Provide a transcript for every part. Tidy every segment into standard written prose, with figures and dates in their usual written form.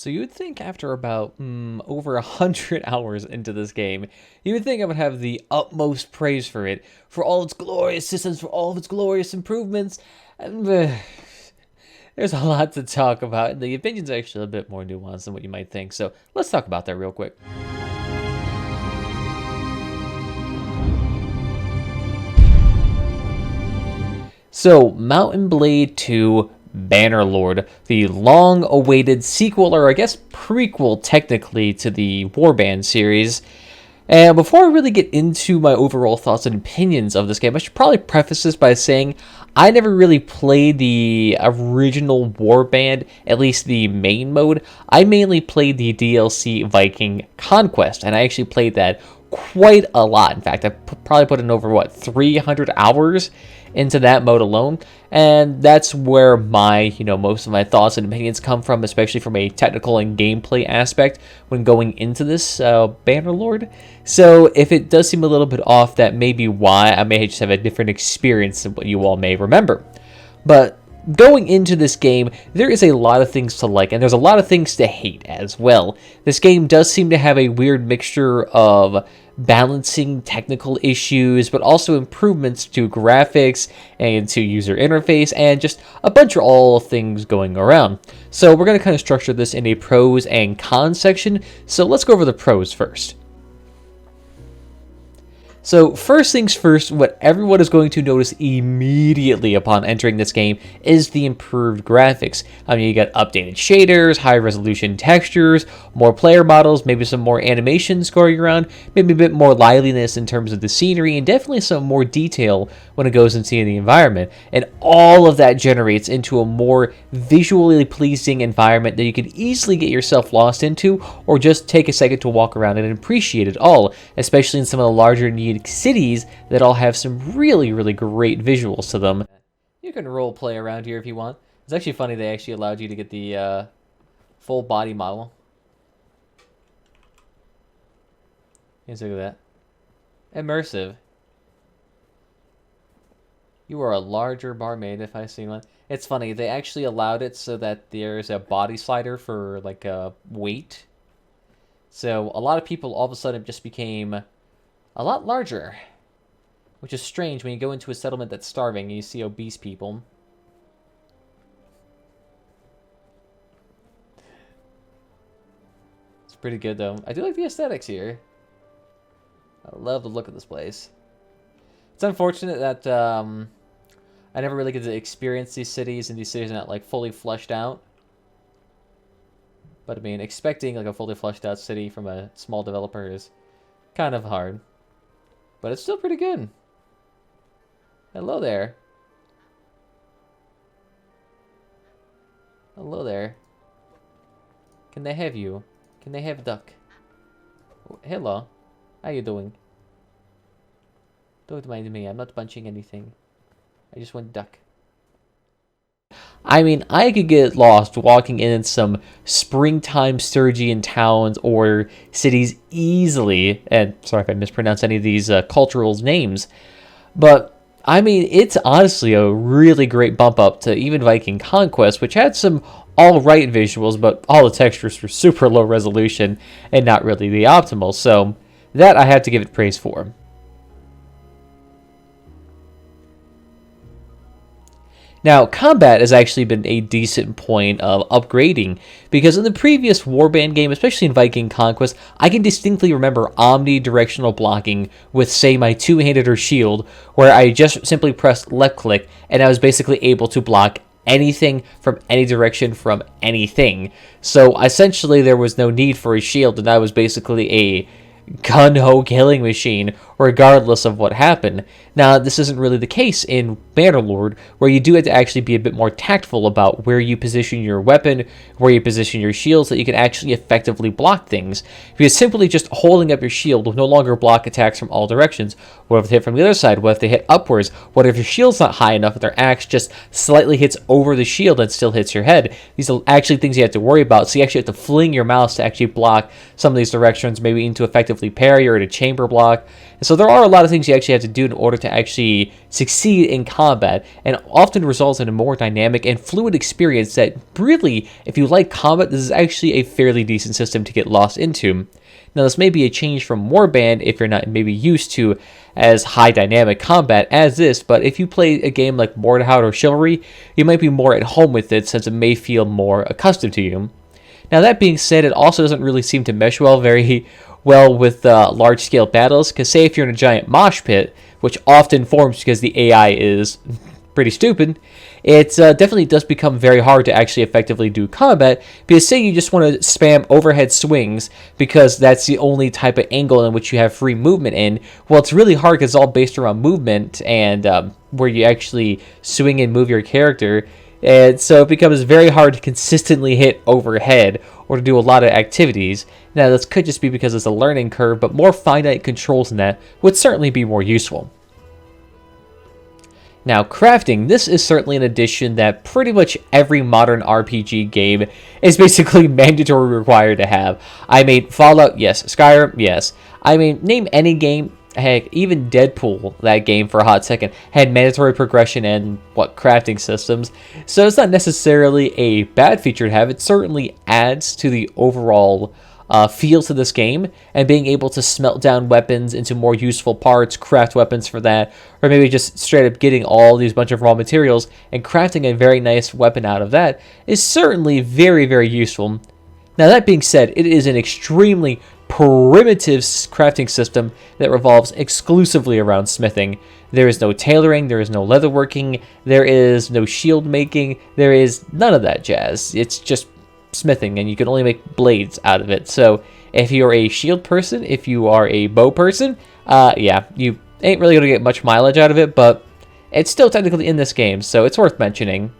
So you would think after about over 100 hours into this game, you would think I would have the utmost praise for it, for all its glorious systems, for all of its glorious improvements. And, there's a lot to talk about, and the opinions are actually a bit more nuanced than what you might think. So let's talk about that real quick. So, Mountain Blade 2 Bannerlord, the long-awaited sequel, or I guess prequel technically, to the Warband series. And before I really get into my overall thoughts and opinions of this game, I should probably preface this by saying I never really played the original Warband, at least the main mode. I mainly played the DLC Viking Conquest, and I actually played that quite a lot. In fact, I probably put in over, 300 hours into that mode alone, and that's where most of my thoughts and opinions come from, especially from a technical and gameplay aspect when going into this Bannerlord. So if it does seem a little bit off, that may be why. I may just have a different experience than what you all may remember. But going into this game, there is a lot of things to like, and there's a lot of things to hate as well. This game does seem to have a weird mixture of balancing technical issues, but also improvements to graphics and to user interface, and just a bunch of all things going around. So we're going to kind of structure this in a pros and cons section. So let's go over the pros first. So first things first, what everyone is going to notice immediately upon entering this game is the improved graphics. I mean, you got updated shaders, high resolution textures, more player models, maybe some more animations going around, maybe a bit more liveliness in terms of the scenery, and definitely some more detail when it goes into the environment. And all of that generates into a more visually pleasing environment that you can easily get yourself lost into, or just take a second to walk around and appreciate it all, especially in some of the larger cities that all have some really, really great visuals to them. You can role play around here if you want. It's actually funny they actually allowed you to get the full body model. Let's look at that. Immersive. You are a larger barmaid if I see one. It's funny, they actually allowed it so that there's a body slider for like a weight. So a lot of people all of a sudden just became a lot larger, which is strange when you go into a settlement that's starving and you see obese people. It's pretty good though. I do like the aesthetics here. I love the look of this place. It's unfortunate that I never really get to experience these cities, and these cities are not like fully fleshed out. But I mean, expecting like a fully fleshed out city from a small developer is kind of hard. But it's still pretty good. Hello there. Hello there. Can they have you? Can they have duck? Oh, hello. How you doing? Don't mind me. I'm not punching anything. I just want duck. I mean, I could get lost walking in some springtime Sturgian towns or cities easily, and sorry if I mispronounce any of these cultural names, but I mean, it's honestly a really great bump up to even Viking Conquest, which had some alright visuals, but all the textures were super low resolution and not really the optimal, so that I have to give it praise for. Now, combat has actually been a decent point of upgrading, because in the previous Warband game, especially in Viking Conquest, I can distinctly remember omnidirectional blocking with, say, my two-handed or shield, where I just simply pressed left-click, and I was basically able to block anything from any direction from anything. So, essentially, there was no need for a shield, and I was basically a gun-ho killing machine, regardless of what happened. Now, this isn't really the case in Bannerlord, where you do have to actually be a bit more tactful about where you position your weapon, where you position your shield, so that you can actually effectively block things. Because simply just holding up your shield will no longer block attacks from all directions. What if they hit from the other side? What if they hit upwards? What if your shield's not high enough and their axe just slightly hits over the shield and still hits your head? These are actually things you have to worry about, so you actually have to fling your mouse to actually block some of these directions, maybe into effectively parry or to chamber block. And So there are a lot of things you actually have to do in order to actually succeed in combat, and often results in a more dynamic and fluid experience that really, if you like combat, this is actually a fairly decent system to get lost into. Now, this may be a change from Warband if you're not maybe used to as high dynamic combat as this, but if you play a game like Mordhau or Chivalry, you might be more at home with it since it may feel more accustomed to you. Now, that being said, it also doesn't really seem to mesh very well with large-scale battles, because say if you're in a giant mosh pit, which often forms because the AI is pretty stupid, it definitely does become very hard to actually effectively do combat, because say you just want to spam overhead swings because that's the only type of angle in which you have free movement in. Well, it's really hard because it's all based around movement and where you actually swing and move your character, and so it becomes very hard to consistently hit overhead or to do a lot of activities. Now, this could just be because it's a learning curve, but more finite controls than that would certainly be more useful. Now, crafting, this is certainly an addition that pretty much every modern RPG game is basically mandatory required to have. I mean, Fallout, yes. Skyrim, yes. I mean, name any game, heck, even Deadpool, that game for a hot second, had mandatory progression and, crafting systems. So it's not necessarily a bad feature to have. It certainly adds to the overall feel to this game, and being able to smelt down weapons into more useful parts, craft weapons for that, or maybe just straight up getting all these bunch of raw materials and crafting a very nice weapon out of that is certainly very, very useful. Now, that being said, it is an extremely primitive crafting system that revolves exclusively around smithing. There is no tailoring, there is no leatherworking, there is no shield making, there is none of that jazz. It's just smithing, and you can only make blades out of it. So if you're a shield person, if you are a bow person, yeah, you ain't really gonna get much mileage out of it, but it's still technically in this game, so it's worth mentioning.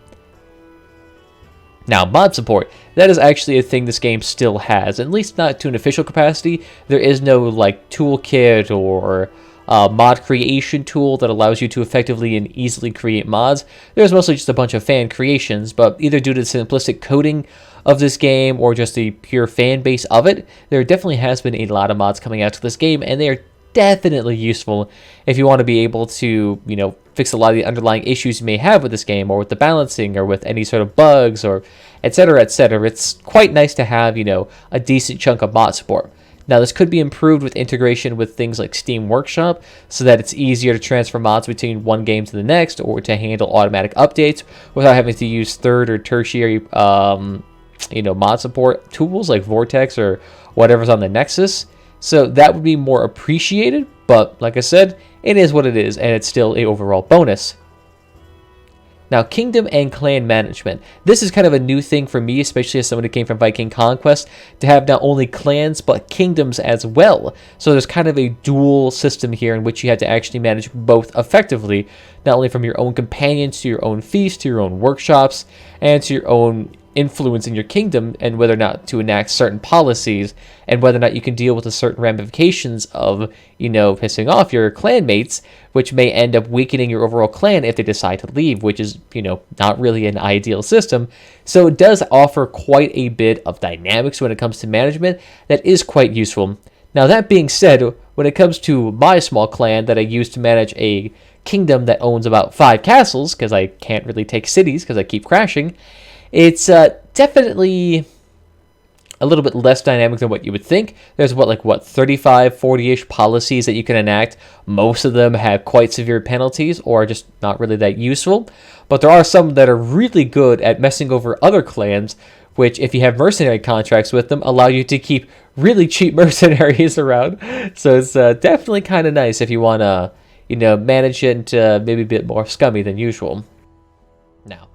Now, mod support, that is actually a thing this game still has, at least not to an official capacity. There is no toolkit or mod creation tool that allows you to effectively and easily create mods. There's mostly just a bunch of fan creations, but either due to the simplistic coding of this game or just the pure fan base of it, there definitely has been a lot of mods coming out to this game, and they are definitely useful if you want to be able to, fix a lot of the underlying issues you may have with this game, or with the balancing, or with any sort of bugs, or etc., etc. It's quite nice to have, a decent chunk of mod support. Now, this could be improved with integration with things like Steam Workshop, so that it's easier to transfer mods between one game to the next, or to handle automatic updates without having to use third or tertiary mod support tools like Vortex or whatever's on the Nexus. So that would be more appreciated, but like I said, it is what it is, and it's still an overall bonus. Now, kingdom and clan management. This is kind of a new thing for me, especially as someone who came from Viking Conquest, to have not only clans, but kingdoms as well. So there's kind of a dual system here in which you have to actually manage both effectively, not only from your own companions to your own feasts, to your own workshops, and to your own influence in your kingdom, and whether or not to enact certain policies, and whether or not you can deal with the certain ramifications of, pissing off your clanmates, which may end up weakening your overall clan if they decide to leave, which is, not really an ideal system. So it does offer quite a bit of dynamics when it comes to management that is quite useful. Now, that being said, when it comes to my small clan that I use to manage a kingdom that owns about 5 castles, because I can't really take cities because I keep crashing, it's definitely a little bit less dynamic than what you would think. There's 35, 40-ish policies that you can enact. Most of them have quite severe penalties or are just not really that useful. But there are some that are really good at messing over other clans, which, if you have mercenary contracts with them, allow you to keep really cheap mercenaries around. So it's definitely kind of nice if you want to, manage it maybe a bit more scummy than usual. Now,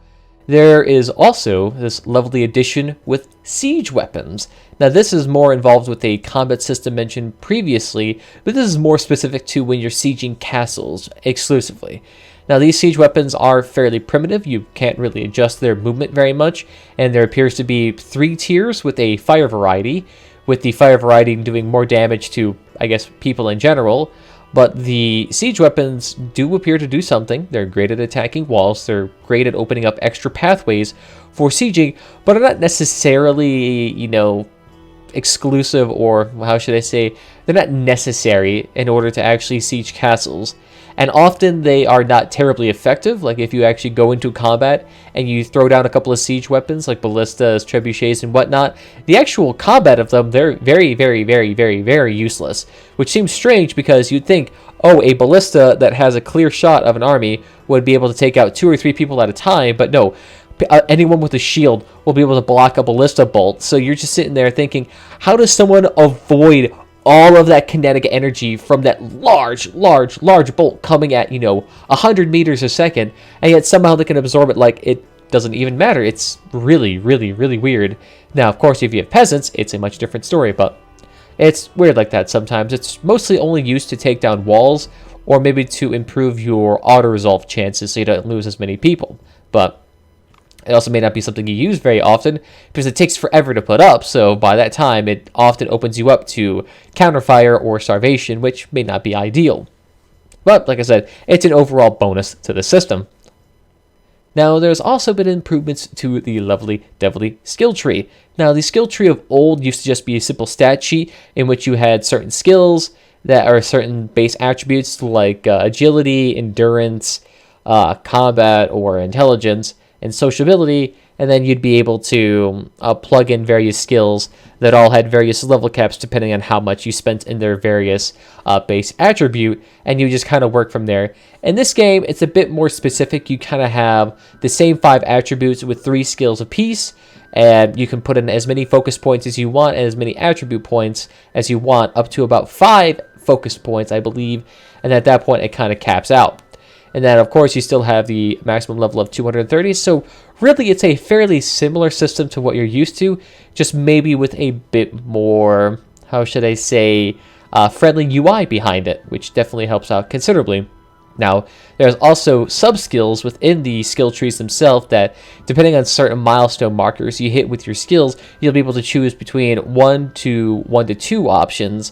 there is also this lovely addition with siege weapons. Now, this is more involved with a combat system mentioned previously, but this is more specific to when you're sieging castles exclusively. Now, these siege weapons are fairly primitive. You can't really adjust their movement very much, and there appears to be 3 tiers with a fire variety, with the fire variety doing more damage to, people in general. But the siege weapons do appear to do something. They're great at attacking walls. They're great at opening up extra pathways for sieging, but are not necessarily, exclusive, or how should I say, they're not necessary in order to actually siege castles. And often they are not terribly effective. Like if you actually go into combat and you throw down a couple of siege weapons like ballistas, trebuchets, and whatnot, the actual combat of them, they're very, very, very, very, very useless. Which seems strange because you'd think, oh, a ballista that has a clear shot of an army would be able to take out 2 or 3 people at a time, but no. Anyone with a shield will be able to block a ballista bolt. So you're just sitting there thinking, how does someone avoid all of that kinetic energy from that large bolt coming at, 100 meters a second, and yet somehow they can absorb it like it doesn't even matter? It's really, really, really weird. Now, of course, if you have peasants, it's a much different story, but it's weird like that sometimes. It's mostly only used to take down walls, or maybe to improve your auto-resolve chances so you don't lose as many people. But it also may not be something you use very often because it takes forever to put up, so by that time it often opens you up to counterfire or starvation, which may not be ideal. But, like I said, it's an overall bonus to the system. Now, there's also been improvements to the lovely devilly skill tree. Now, the skill tree of old used to just be a simple stat sheet in which you had certain skills that are certain base attributes like agility, endurance, combat, or intelligence, and sociability, and then you'd be able to plug in various skills that all had various level caps depending on how much you spent in their various base attribute, and you just kind of work from there. In this game, it's a bit more specific. You kind of have the same 5 attributes with 3 skills apiece, and you can put in as many focus points as you want and as many attribute points as you want, up to about 5 focus points, I believe, and at that point it kind of caps out. And then, of course, you still have the maximum level of 230. So, really, it's a fairly similar system to what you're used to, just maybe with a bit more, how should I say, friendly UI behind it, which definitely helps out considerably. Now, there's also sub-skills within the skill trees themselves that, depending on certain milestone markers you hit with your skills, you'll be able to choose between 1 to 2 options.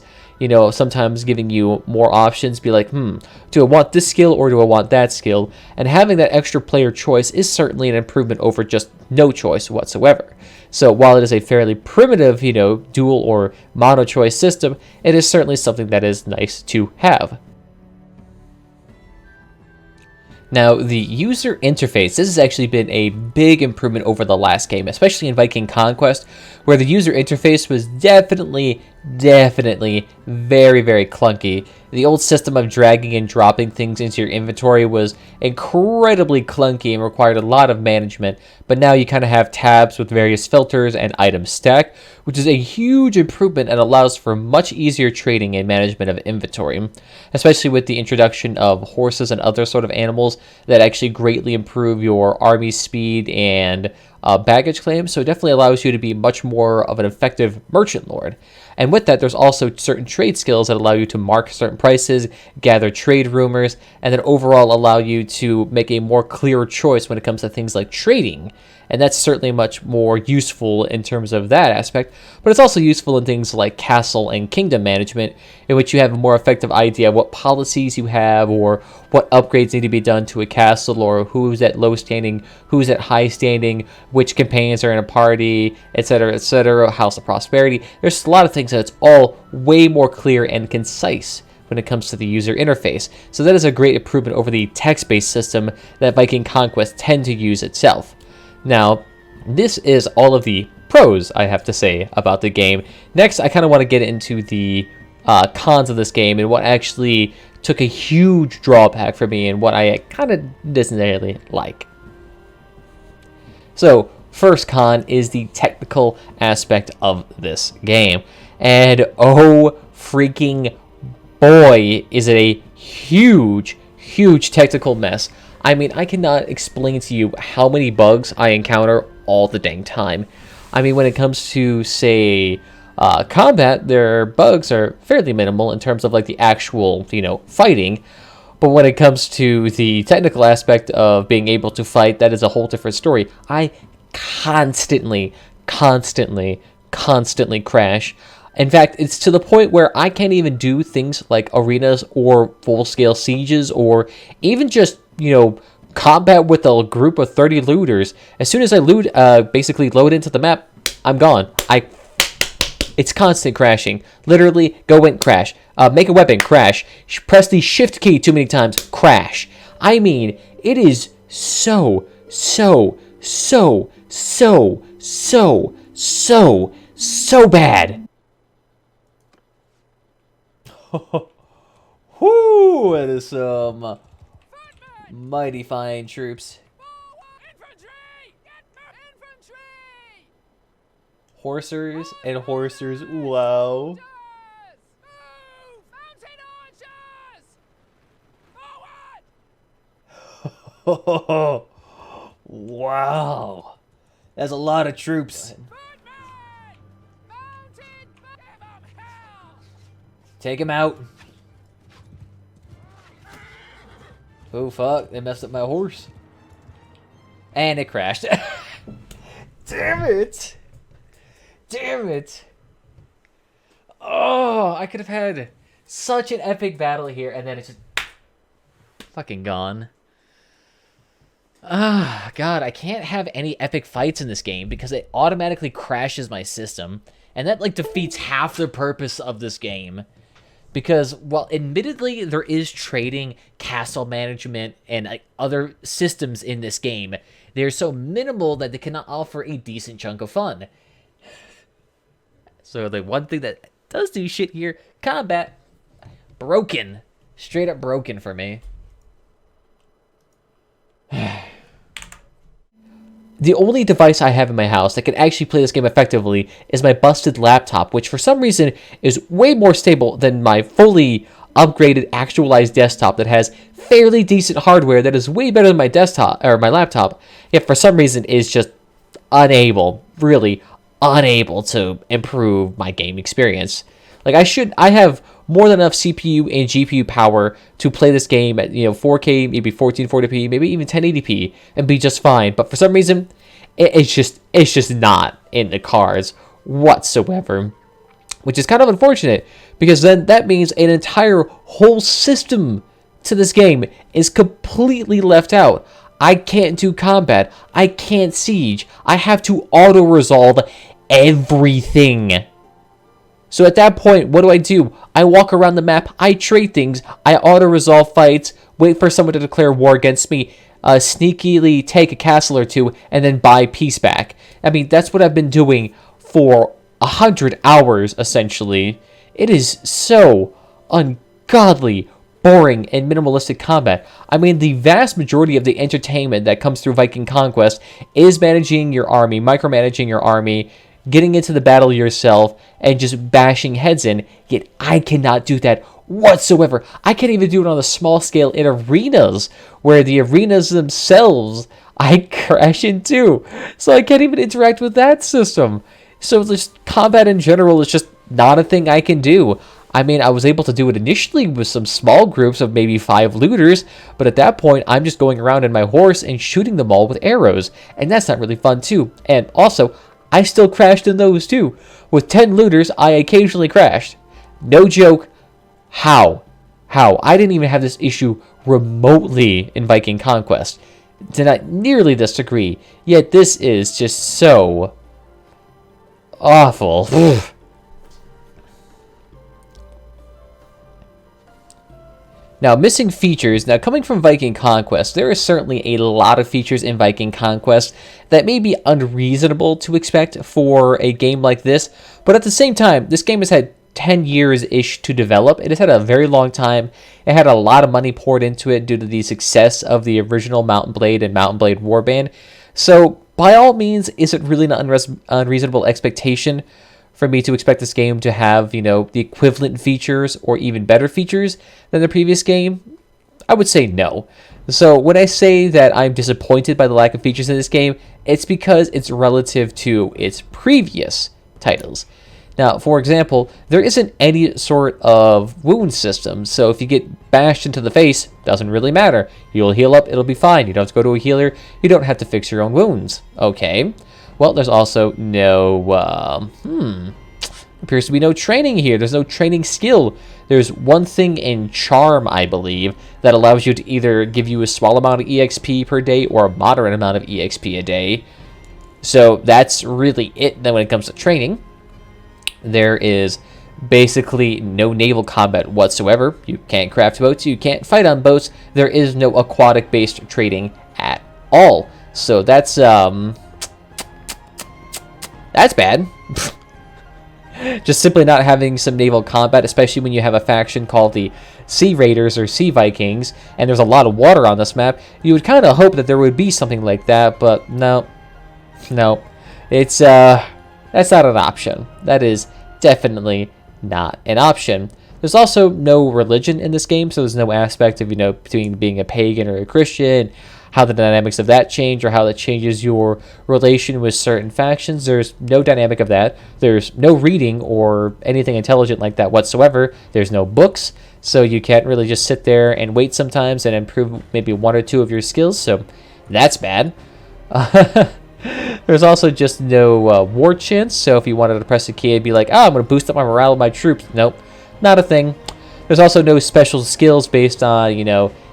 Sometimes giving you more options, be like, do I want this skill or do I want that skill? And having that extra player choice is certainly an improvement over just no choice whatsoever. So while it is a fairly primitive, dual or mono choice system, it is certainly something that is nice to have. Now, the user interface, this has actually been a big improvement over the last game, especially in Viking Conquest, where the user interface was definitely very, very clunky. The old system of dragging and dropping things into your inventory was incredibly clunky and required a lot of management, but now you kind of have tabs with various filters and items stacked, which is a huge improvement and allows for much easier trading and management of inventory, especially with the introduction of horses and other sort of animals that actually greatly improve your army speed and baggage claims, so it definitely allows you to be much more of an effective merchant lord. And with that, there's also certain trade skills that allow you to mark certain prices, gather trade rumors, and then overall allow you to make a more clear choice when it comes to things like trading. And that's certainly much more useful in terms of that aspect, but it's also useful in things like castle and kingdom management, in which you have a more effective idea of what policies you have or what upgrades need to be done to a castle, or who's at low standing, who's at high standing, which companions are in a party, etc., House of Prosperity. There's a lot of things that's all way more clear and concise when it comes to the user interface. So that is a great improvement over the text-based system that Viking Conquest tend to use itself. Now, this is all of the pros I have to say about the game. Next, I kind of want to get into the cons of this game and what actually took a huge drawback for me and what I kind of didn't really like. So, first con is the technical aspect of this game. And oh freaking boy, is it a huge technical mess. I mean, I cannot explain to you how many bugs I encounter all the dang time. I mean, when it comes to, say, combat, their bugs are fairly minimal in terms of, like, the actual, fighting. But when it comes to the technical aspect of being able to fight, that is a whole different story. I constantly crash. In fact, it's to the point where I can't even do things like arenas or full-scale sieges or even just, combat with a group of 30 looters. As soon as I basically load into the map, I'm gone. I It's constant crashing. Literally, go in, crash. Make a weapon, crash. Press the shift key too many times, crash. I mean, it is so bad. Whoo, that is some mighty fine troops. Horsers and horsers, wow. Wow. That's a lot of troops. Take him out. Oh, fuck. They messed up my horse. And it crashed. Damn it. Damn it. Oh, I could have had such an epic battle here, and then it's just fucking gone. Ah, God, I can't have any epic fights in this game because it automatically crashes my system. And that, like, defeats half the purpose of this game. Because, while admittedly there is trading, castle management, and other systems in this game, they're so minimal that they cannot offer a decent chunk of fun. So the one thing that does do shit here, combat, broken. Straight up broken for me. The only device I have in my house that can actually play this game effectively is my busted laptop, which for some reason is way more stable than my fully upgraded actualized desktop that has fairly decent hardware that is way better than my desktop or my laptop, yet for some reason is just really unable to improve my game experience. Like I have more than enough CPU and GPU power to play this game at 4K, maybe 1440p, maybe even 1080p, and be just fine. But for some reason, it's just not in the cards whatsoever, which is kind of unfortunate because then that means an entire whole system to this game is completely left out. I can't do combat. I can't siege. I have to auto-resolve everything. So at that point, what do? I walk around the map, I trade things, I auto-resolve fights, wait for someone to declare war against me, sneakily take a castle or two, and then buy peace back. I mean, that's what I've been doing for 100 hours, essentially. It is so ungodly boring and minimalistic combat. I mean, the vast majority of the entertainment that comes through Viking Conquest is managing your army, micromanaging your army, getting into the battle yourself, and just bashing heads in, yet I cannot do that whatsoever. I can't even do it on a small scale in arenas, where the arenas themselves I crash into. So I can't even interact with that system. So just combat in general is just not a thing I can do. I mean, I was able to do it initially with some small groups of maybe 5 looters, but at that point, I'm just going around in my horse and shooting them all with arrows, and that's not really fun too. And also, I still crashed in those too. With 10 looters, I occasionally crashed. No joke. How? I didn't even have this issue remotely in Viking Conquest. To not nearly this degree. Yet this is just so awful. Now, missing features. Now, coming from Viking Conquest, there is certainly a lot of features in Viking Conquest that may be unreasonable to expect for a game like this. But at the same time, this game has had 10 years-ish to develop. It has had a very long time. It had a lot of money poured into it due to the success of the original Mount and Blade and Mount and Blade Warband. So, by all means, is it really an unreasonable expectation for me to expect this game to have, the equivalent features or even better features than the previous game? I would say no. So when I say that I'm disappointed by the lack of features in this game, it's because it's relative to its previous titles. Now, for example, there isn't any sort of wound system, so if you get bashed into the face, doesn't really matter. You'll heal up, it'll be fine. You don't have to go to a healer, you don't have to fix your own wounds. Okay. Well, there's also no, appears to be no training here. There's no training skill. There's one thing in Charm, I believe, that allows you to either give you a small amount of EXP per day or a moderate amount of EXP a day. So that's really it then when it comes to training. There is basically no naval combat whatsoever. You can't craft boats, you can't fight on boats. There is no aquatic-based trading at all. So that's bad. Just simply not having some naval combat, especially when you have a faction called the Sea Raiders or Sea Vikings, and there's a lot of water on this map. You would kind of hope that there would be something like that, but no. It's that's not an option. That is definitely not an option. There's also no religion in this game, so there's no aspect of, between being a pagan or a Christian, how the dynamics of that change, or how that changes your relation with certain factions. There's no dynamic of that. There's no reading or anything intelligent like that whatsoever. There's no books, so you can't really just sit there and wait sometimes and improve maybe one or two of your skills, so that's bad. There's also just no war chance, so if you wanted to press a key and be like, I'm going to boost up my morale of my troops, nope, not a thing. There's also no special skills based on,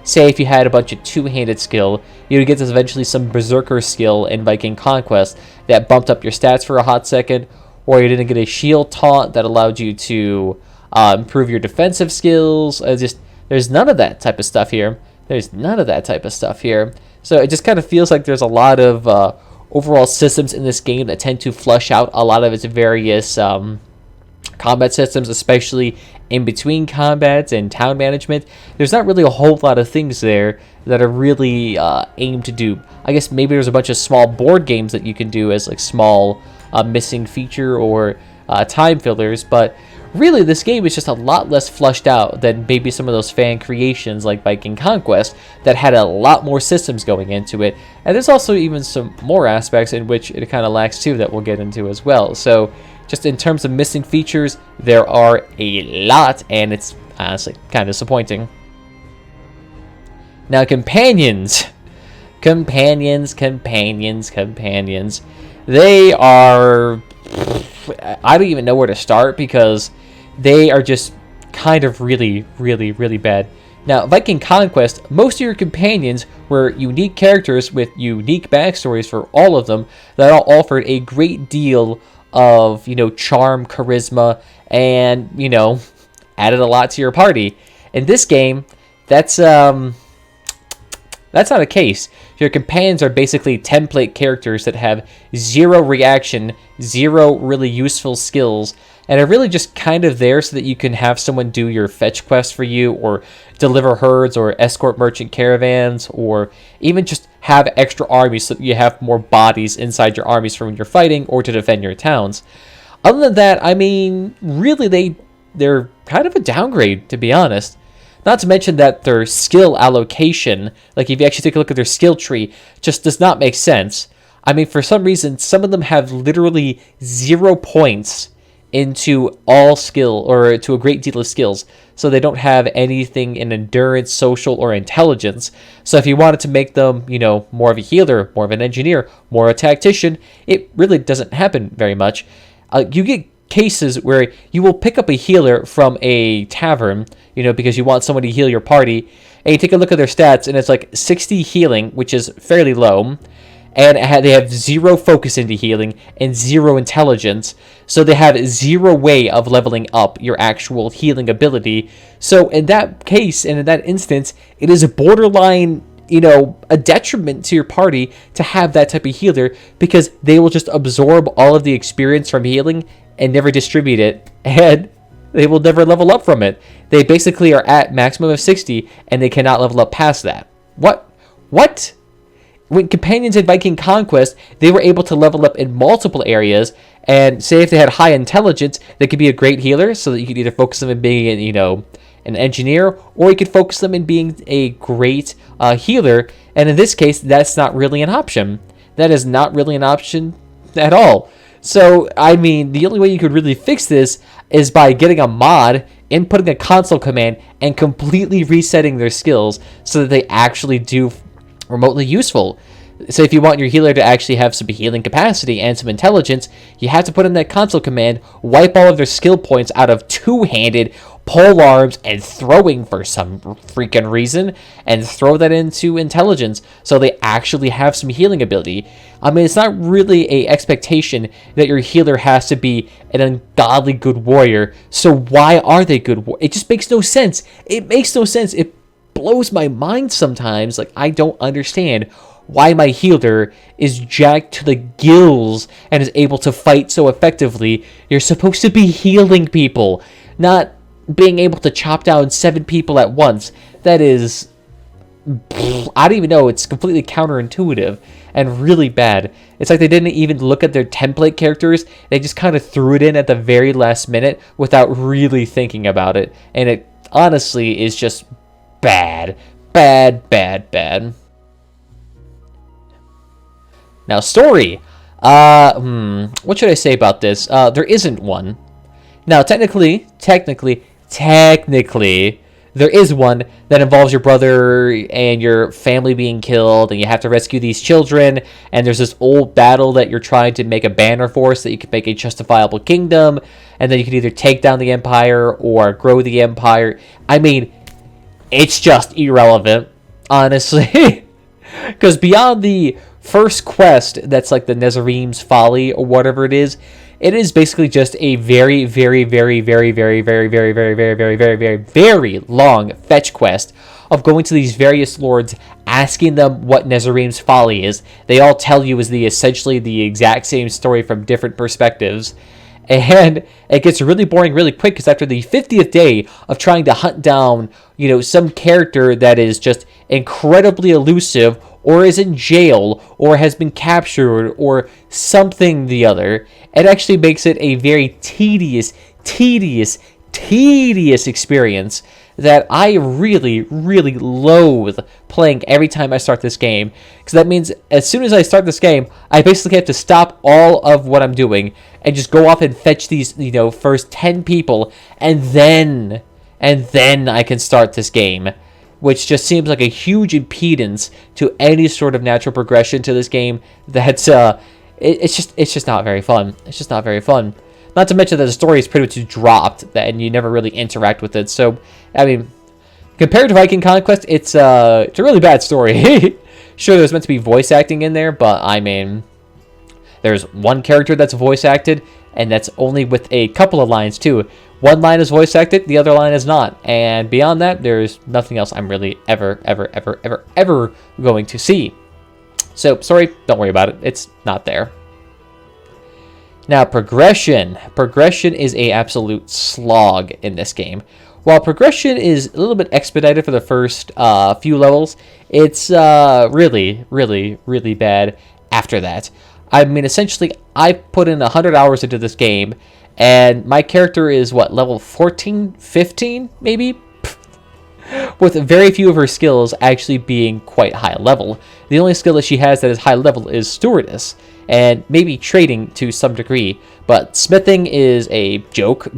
say if you had a bunch of two-handed skill, you would get this eventually some berserker skill in Viking Conquest that bumped up your stats for a hot second, or you didn't get a shield taunt that allowed you to improve your defensive skills. There's none of that type of stuff here. So it just kind of feels like there's a lot of overall systems in this game that tend to flush out a lot of its various combat systems, especially in between combats and town management. There's not really a whole lot of things there that are really aimed to do. I guess maybe there's a bunch of small board games that you can do as like small missing feature or time fillers, but really this game is just a lot less flushed out than maybe some of those fan creations like Viking Conquest that had a lot more systems going into it. And there's also even some more aspects in which it kind of lacks too that we'll get into as well. So just in terms of missing features, there are a lot, and it's honestly kind of disappointing. Now, companions. They are... I don't even know where to start because they are just kind of really bad. Now, Viking Conquest, most of your companions were unique characters with unique backstories for all of them that all offered a great deal of, charm, charisma, and, added a lot to your party. In this game, that's not a case. Your companions are basically template characters that have zero reaction, zero really useful skills, and are really just kind of there so that you can have someone do your fetch quest for you, or deliver herds, or escort merchant caravans, or even just have extra armies so that you have more bodies inside your armies for when you're fighting or to defend your towns. Other than that, I mean, really they're kind of a downgrade, to be honest. Not to mention that their skill allocation, like if you actually take a look at their skill tree, just does not make sense. I mean, for some reason, some of them have literally 0 points into all skill, or to a great deal of skills. So they don't have anything in endurance, social, or intelligence. So if you wanted to make them, more of a healer, more of an engineer, more a tactician, it really doesn't happen very much. You get cases where you will pick up a healer from a tavern, because you want someone to heal your party, and you take a look at their stats, and it's like 60 healing, which is fairly low, and they have 0 focus into healing and 0 intelligence, so they have 0 way of leveling up your actual healing ability. So in that case, and in that instance, it is a borderline, a detriment to your party to have that type of healer, because they will just absorb all of the experience from healing and never distribute it, and they will never level up from it. They basically are at maximum of 60, and they cannot level up past that. What? When companions in Viking Conquest, they were able to level up in multiple areas, and say if they had high intelligence, they could be a great healer, so that you could either focus them in being, an engineer, or you could focus them in being a great healer, and in this case, that's not really an option. That is not really an option at all. So, I mean, the only way you could really fix this is by getting a mod, inputting a console command, and completely resetting their skills so that they actually do remotely useful. So if you want your healer to actually have some healing capacity and some intelligence, you have to put in that console command, wipe all of their skill points out of two-handed pole arms and throwing for some freaking reason, and throw that into intelligence so they actually have some healing ability. I mean, it's not really a expectation that your healer has to be an ungodly good warrior, so why are they good It just makes no sense. It makes no sense. It blows my mind sometimes. Like, I don't understand why my healer is jacked to the gills and is able to fight so effectively. You're supposed to be healing people, not being able to chop down 7 people at once. That is, I don't even know, it's completely counterintuitive and really bad. It's like they didn't even look at their template characters. They just kind of threw it in at the very last minute without really thinking about it. And it honestly is just bad. Bad, bad, bad. Now, story. What should I say about this? There isn't one. Now, technically, there is one that involves your brother and your family being killed, and you have to rescue these children, and there's this old battle that you're trying to make a banner for so that you can make a justifiable kingdom, and then you can either take down the empire or grow the empire. I mean, it's just irrelevant, honestly. Because beyond the first quest, that's like the Nezarim's Folly or whatever it is basically just a very, very, very, very, very, very, very, very, very, very, very, very, very long fetch quest of going to these various lords, asking them what Nezarim's Folly is. They all tell you is essentially the exact same story from different perspectives. And it gets really boring really quick, because after the 50th day of trying to hunt down, some character that is just incredibly elusive, or is in jail, or has been captured, or something the other, it actually makes it a very tedious experience that I really, really loathe playing every time I start this game. Because that means as soon as I start this game, I basically have to stop all of what I'm doing and just go off and fetch these, first 10 people, and then I can start this game. Which just seems like a huge impedance to any sort of natural progression to this game. That's it's just not very fun. It's just not very fun. Not to mention that the story is pretty much dropped, and you never really interact with it. So, I mean, compared to Viking Conquest, it's a really bad story. Sure, there's meant to be voice acting in there, but I mean, there's one character that's voice acted, and that's only with a couple of lines too. One line is voice acted, the other line is not. And beyond that, there's nothing else I'm really ever going to see. So, sorry, don't worry about it. It's not there. Now, progression. Progression is an absolute slog in this game. While progression is a little bit expedited for the first few levels, it's really, really, really bad after that. I mean, essentially, I put in 100 hours into this game, and my character is, level 14, 15, maybe? With very few of her skills actually being quite high level. The only skill that she has that is high level is Stewardess, and maybe trading to some degree, but smithing is a joke.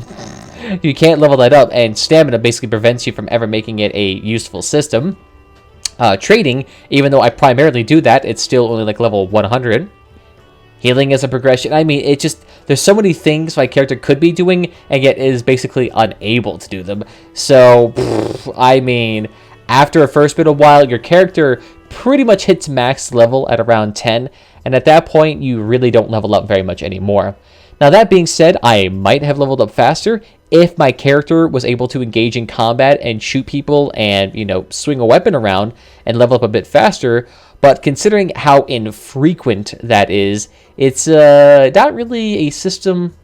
You can't level that up, and stamina basically prevents you from ever making it a useful system. Trading, even though I primarily do that, it's still only like level 100. Healing is a progression. I mean, there's so many things my character could be doing, and yet is basically unable to do them. So, I mean, after a first bit of while, your character pretty much hits max level at around 10, and at that point, you really don't level up very much anymore. Now, that being said, I might have leveled up faster if my character was able to engage in combat and shoot people and, swing a weapon around and level up a bit faster. But considering how infrequent that is, it's not really a system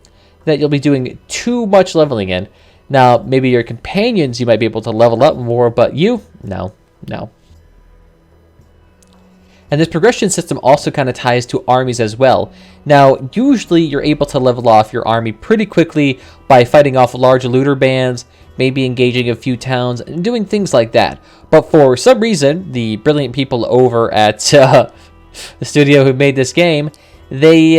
that you'll be doing too much leveling in. Now, maybe your companions, you might be able to level up more, but you, no. And this progression system also kind of ties to armies as well. Now, usually you're able to level off your army pretty quickly by fighting off large looter bands, maybe engaging a few towns, and doing things like that. But for some reason, the brilliant people over at the studio who made this game, they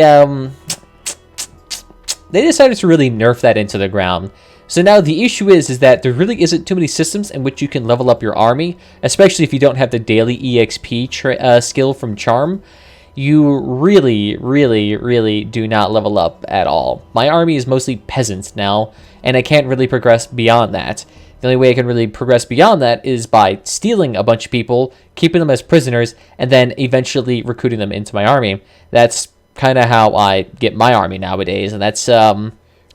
they decided to really nerf that into the ground. So now the issue is that there really isn't too many systems in which you can level up your army, especially if you don't have the daily EXP skill from Charm. You really, really, really do not level up at all. My army is mostly peasants now, and I can't really progress beyond that. The only way I can really progress beyond that is by stealing a bunch of people, keeping them as prisoners, and then eventually recruiting them into my army. That's kind of how I get my army nowadays, and that's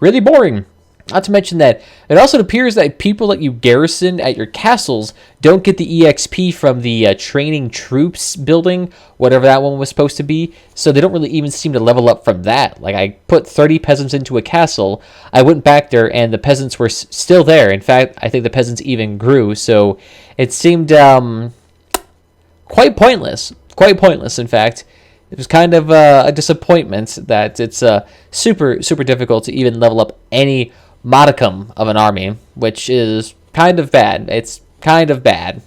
really boring. Not to mention that it also appears that people that you garrison at your castles don't get the EXP from the training troops building, whatever that one was supposed to be, so they don't really even seem to level up from that. Like, I put 30 peasants into a castle, I went back there, and the peasants were still there. In fact, I think the peasants even grew, so it seemed quite pointless. Quite pointless, in fact. It was kind of a disappointment that it's super, super difficult to even level up any modicum of an army, which is kind of bad. It's kind of bad.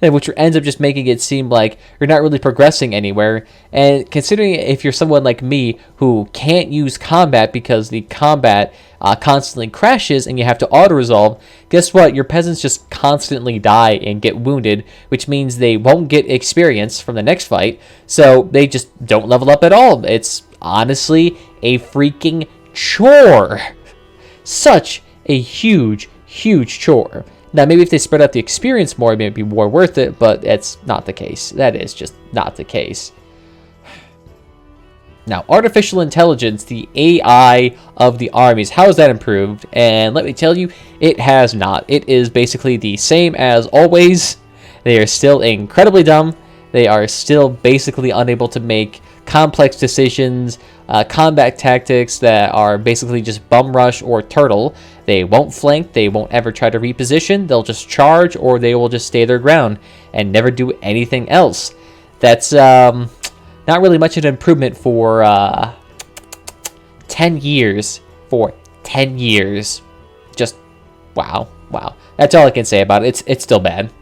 And which ends up just making it seem like you're not really progressing anywhere. And considering if you're someone like me who can't use combat because the combat constantly crashes and you have to auto-resolve, guess what? Your peasants just constantly die and get wounded, which means they won't get experience from the next fight, so they just don't level up at all. It's honestly a freaking chore. Such a huge, huge chore. Now, maybe if they spread out the experience more, it may be more worth it, but that's not the case. That is just not the case. Now, artificial intelligence, the AI of the armies, how has that improved? And let me tell you, it has not. It is basically the same as always. They are still incredibly dumb. They are still basically unable to make complex decisions, combat tactics that are basically just bum rush or turtle. They won't flank, they won't ever try to reposition, they'll just charge, or they will just stay their ground and never do anything else. That's not really much of an improvement for 10 years. For 10 years. Just, wow. That's all I can say about it. It's still bad.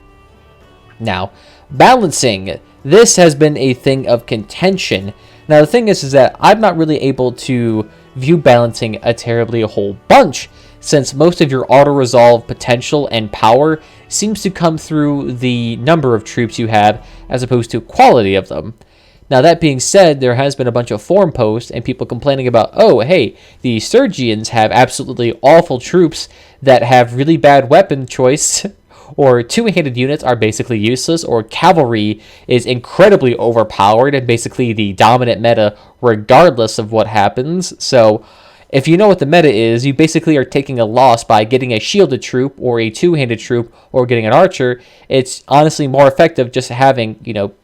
Now, balancing. This has been a thing of contention. Now, the thing is that I'm not really able to view balancing a whole bunch, since most of your auto-resolve potential and power seems to come through the number of troops you have, as opposed to quality of them. Now, that being said, there has been a bunch of forum posts and people complaining about, oh, hey, the Sturgians have absolutely awful troops that have really bad weapon choice, or two-handed units are basically useless, or cavalry is incredibly overpowered and basically the dominant meta regardless of what happens. So if you know what the meta is, you basically are taking a loss by getting a shielded troop or a two-handed troop or getting an archer. It's honestly more effective just having,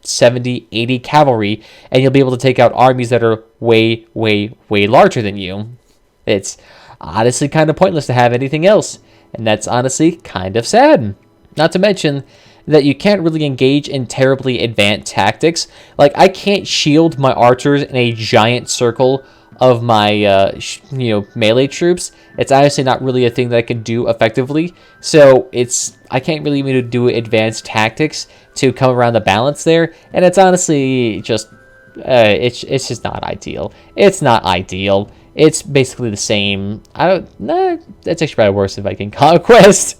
70, 80 cavalry, and you'll be able to take out armies that are way, way, way larger than you. It's honestly kind of pointless to have anything else, and that's honestly kind of sad. Not to mention that you can't really engage in terribly advanced tactics. Like, I can't shield my archers in a giant circle of my, melee troops. It's honestly not really a thing that I can do effectively. So I can't really even do advanced tactics to come around the balance there. And it's honestly just, it's just not ideal. It's not ideal. It's basically the same. That's actually probably worse than Viking Conquest.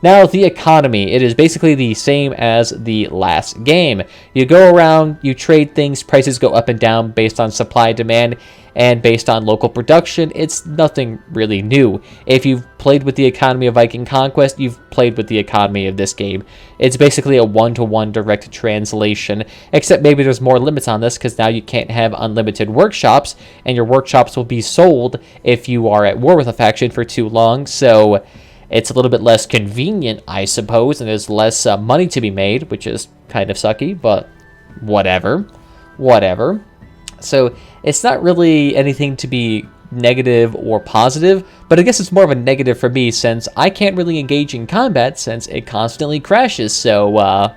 Now, the economy. It is basically the same as the last game. You go around, you trade things, prices go up and down based on supply and demand, and based on local production. It's nothing really new. If you've played with the economy of Viking Conquest, you've played with the economy of this game. It's basically a one-to-one direct translation, except maybe there's more limits on this, because now you can't have unlimited workshops, and your workshops will be sold if you are at war with a faction for too long, so it's a little bit less convenient, I suppose, and there's less money to be made, which is kind of sucky, but whatever. So it's not really anything to be negative or positive, but I guess it's more of a negative for me, since I can't really engage in combat since it constantly crashes. So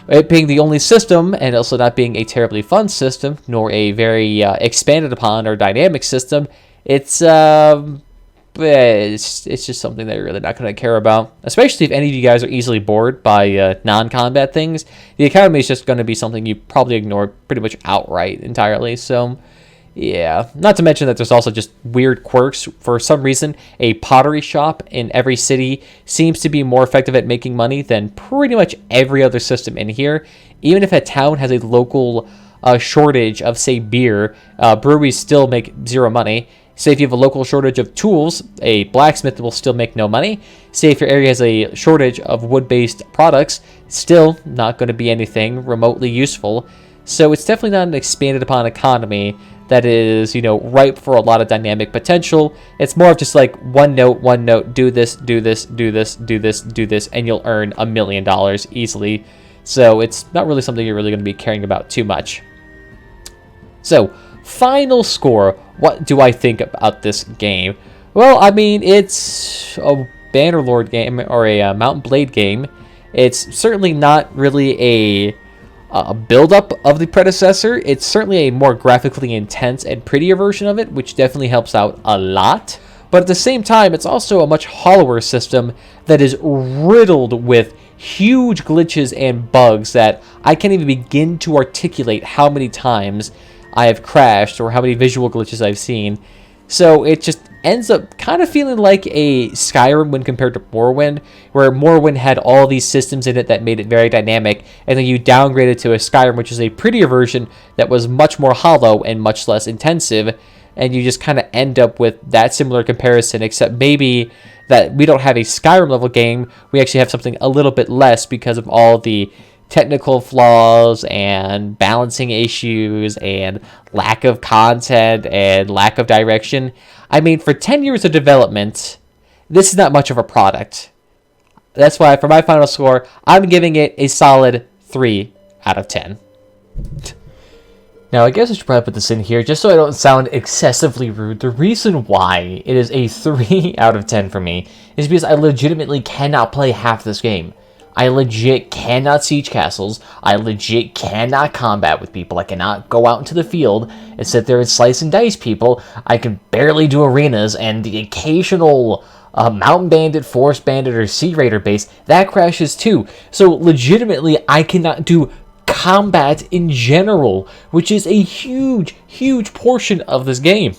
it being the only system, and also not being a terribly fun system, nor a very expanded upon or dynamic system, it's just something that you're really not going to care about, especially if any of you guys are easily bored by non-combat things. The economy is just going to be something you probably ignore pretty much outright entirely. So Yeah, not to mention that there's also just weird quirks. For some reason, a pottery shop in every city seems to be more effective at making money than pretty much every other system in here. Even if a town has a local shortage of, say, beer, breweries still make zero money. Say if you have a local shortage of tools, a blacksmith will still make no money. Say if your area has a shortage of wood-based products, still not going to be anything remotely useful. So it's definitely not an expanded upon economy that is, ripe for a lot of dynamic potential. It's more of just like one note, do this, do this, do this, do this, do this, and you'll earn $1 million easily. So it's not really something you're really going to be caring about too much. So, final score. What do I think about this game? Well, I mean, it's a Bannerlord game, or a Mount & Blade game. It's certainly not really a build-up of the predecessor. It's certainly a more graphically intense and prettier version of it, which definitely helps out a lot. But at the same time, it's also a much hollower system that is riddled with huge glitches and bugs that I can't even begin to articulate how many times I have crashed or how many visual glitches I've seen. So it just ends up kind of feeling like a Skyrim when compared to Morrowind, where Morrowind had all these systems in it that made it very dynamic, and then you downgraded to a Skyrim, which is a prettier version that was much more hollow and much less intensive, and you just kind of end up with that similar comparison, except maybe that we don't have a Skyrim level game, we actually have something a little bit less because of all the technical flaws and balancing issues and lack of content and lack of direction. I mean, for 10 years of development, this is not much of a product. That's why for my final score, I'm giving it a solid 3 out of 10. Now, I guess I should probably put this in here just so I don't sound excessively rude. The reason why it is a 3 out of 10 for me is because I legitimately cannot play half this game. I legit cannot siege castles. I legit cannot combat with people. I cannot go out into the field and sit there and slice and dice people. I can barely do arenas, and the occasional Mountain Bandit, Forest Bandit, or Sea Raider base, that crashes too. So legitimately, I cannot do combat in general, which is a huge, huge portion of this game.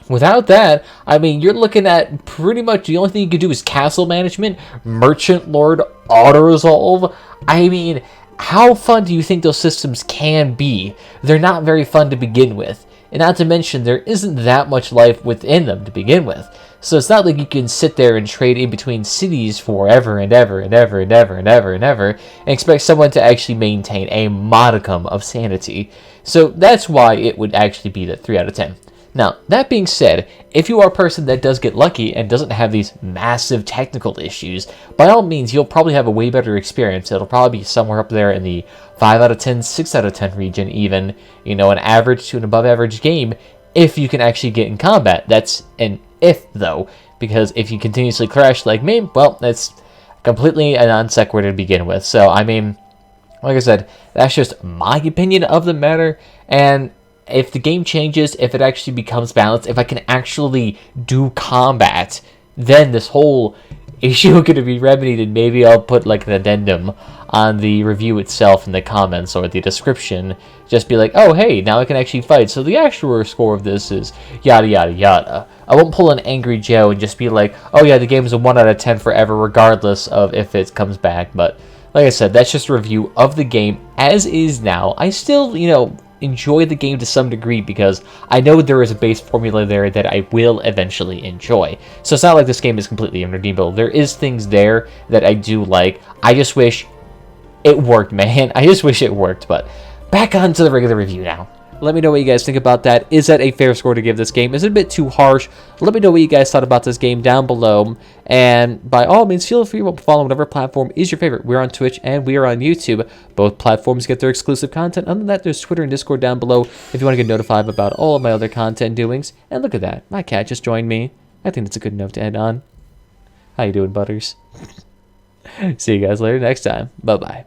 Without that, I mean, you're looking at pretty much the only thing you can do is castle management, merchant lord, auto-resolve. I mean, how fun do you think those systems can be? They're not very fun to begin with. And not to mention, there isn't that much life within them to begin with. So it's not like you can sit there and trade in between cities forever and ever and ever and ever and ever and ever and expect someone to actually maintain a modicum of sanity. So that's why it would actually be the 3 out of 10. Now, that being said, if you are a person that does get lucky and doesn't have these massive technical issues, by all means, you'll probably have a way better experience. It'll probably be somewhere up there in the 5 out of 10, 6 out of 10 region even, an average to an above average game, if you can actually get in combat. That's an if, though, because if you continuously crash like me, well, that's completely a non sequitur to begin with. So, I mean, like I said, that's just my opinion of the matter, and if the game changes, if it actually becomes balanced, if I can actually do combat, then this whole issue is going to be remedied, and maybe I'll put like an addendum on the review itself in the comments or the description. Just be like, oh, hey, now I can actually fight. So the actual score of this is yada, yada, yada. I won't pull an Angry Joe and just be like, oh yeah, the game is a 1 out of 10 forever, regardless of if it comes back. But like I said, that's just a review of the game as is now. I still, enjoy the game to some degree because I know there is a base formula there that I will eventually enjoy. So it's not like this game is completely unredeemable. There is things there that I do like. I just wish it worked, man. I just wish it worked. But back on to the regular review now. Let me know what you guys think about that. Is that a fair score to give this game? Is it a bit too harsh? Let me know what you guys thought about this game down below. And by all means, feel free to follow whatever platform is your favorite. We're on Twitch and we are on YouTube. Both platforms get their exclusive content. Other than that, there's Twitter and Discord down below if you want to get notified about all of my other content doings. And look at that. My cat just joined me. I think that's a good note to end on. How you doing, Butters? See you guys later next time. Bye-bye.